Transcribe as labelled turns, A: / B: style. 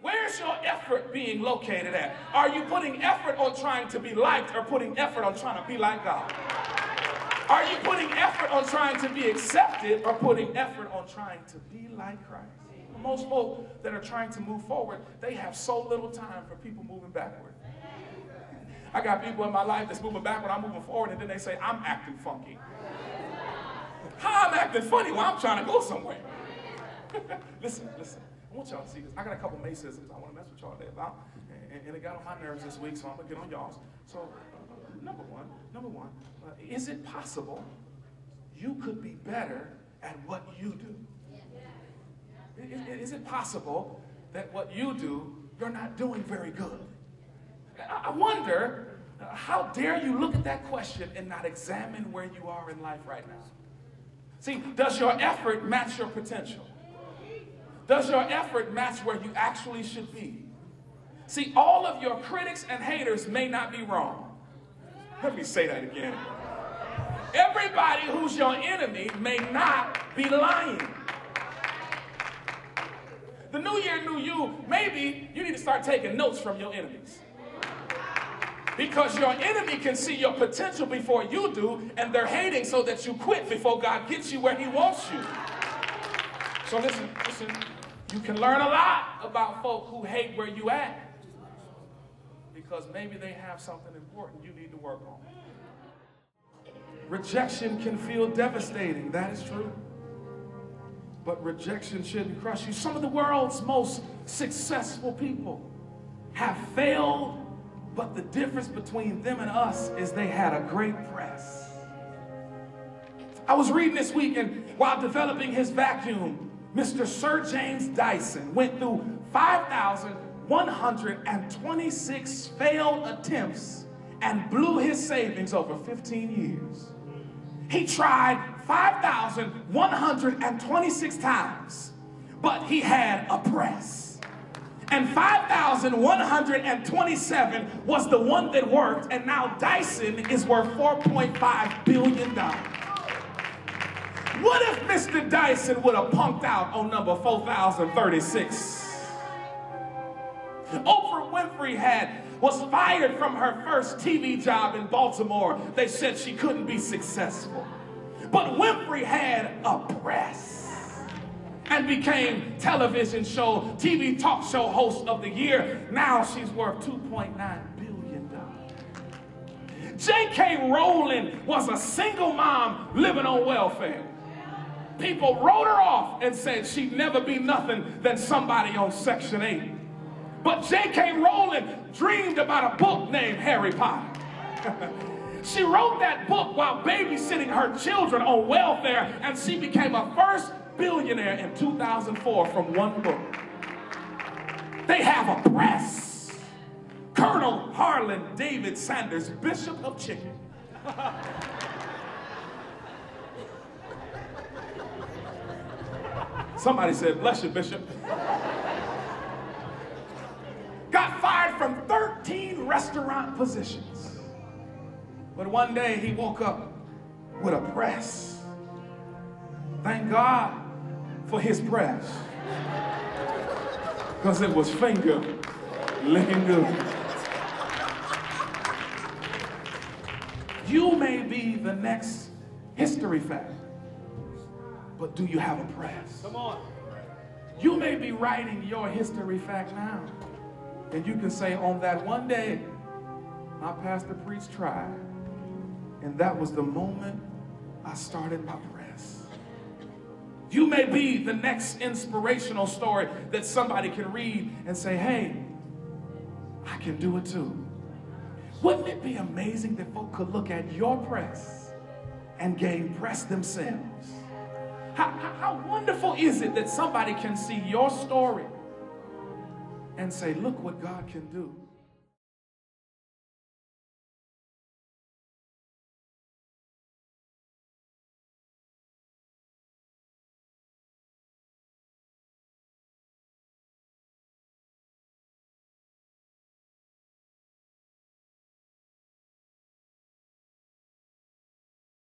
A: Where's your effort being located at? Are you putting effort on trying to be liked or putting effort on trying to be like God? Are you putting effort on trying to be accepted or putting effort on trying to be like Christ? Most folk that are trying to move forward, they have so little time for people moving backward. I got people in my life that's moving backward, I'm moving forward, and then they say, I'm acting funky. How I'm acting funny? Well, I'm trying to go somewhere. Listen. I want y'all to see this. I got a couple Maycisms I want to mess with y'all today about, and it got on my nerves this week, so I'm going to get on y'all's. So, number one, is it possible you could be better at what you do? Is it possible that what you do, you're not doing very good? I wonder, how dare you look at that question and not examine where you are in life right now? See, does your effort match your potential? Does your effort match where you actually should be? See, all of your critics and haters may not be wrong. Let me say that again. Everybody who's your enemy may not be lying. The new year, new you, maybe you need to start taking notes from your enemies. Because your enemy can see your potential before you do, and they're hating so that you quit before God gets you where he wants you. So listen, you can learn a lot about folk who hate where you at, because maybe they have something important you need to work on. Rejection can feel devastating, that is true. But rejection shouldn't crush you. Some of the world's most successful people have failed, but the difference between them and us is they had a great press. I was reading this week, and while developing his vacuum, Mr. Sir James Dyson went through 5,126 failed attempts and blew his savings over 15 years. He tried 5,126 times, but he had a press. And 5,127 was the one that worked, and now Dyson is worth $4.5 billion. What if Mr. Dyson would have punked out on number 4,036? Oprah Winfrey was fired from her first TV job in Baltimore. They said she couldn't be successful. But Winfrey had a press and became TV talk show host of the year. Now she's worth $2.9 billion. J.K. Rowling was a single mom living on welfare. People wrote her off and said she'd never be nothing than somebody on Section 8. But J.K. Rowling dreamed about a book named Harry Potter. She wrote that book while babysitting her children on welfare, and she became a first billionaire in 2004 from one book. They have a press. Colonel Harlan David Sanders, Bishop of Chicken. Somebody said, bless you, Bishop. Got fired from 13 restaurant positions. But one day he woke up with a press. Thank God for his press, because it was finger licking good. You may be the next history fact, but do you have a press? Come on. You may be writing your history fact now, and you can say, on that one day, my pastor preached tribe, and that was the moment I started my press. You may be the next inspirational story that somebody can read and say, hey, I can do it too. Wouldn't it be amazing that folk could look at your press and gain press themselves? How wonderful is it that somebody can see your story and say, look what God can do.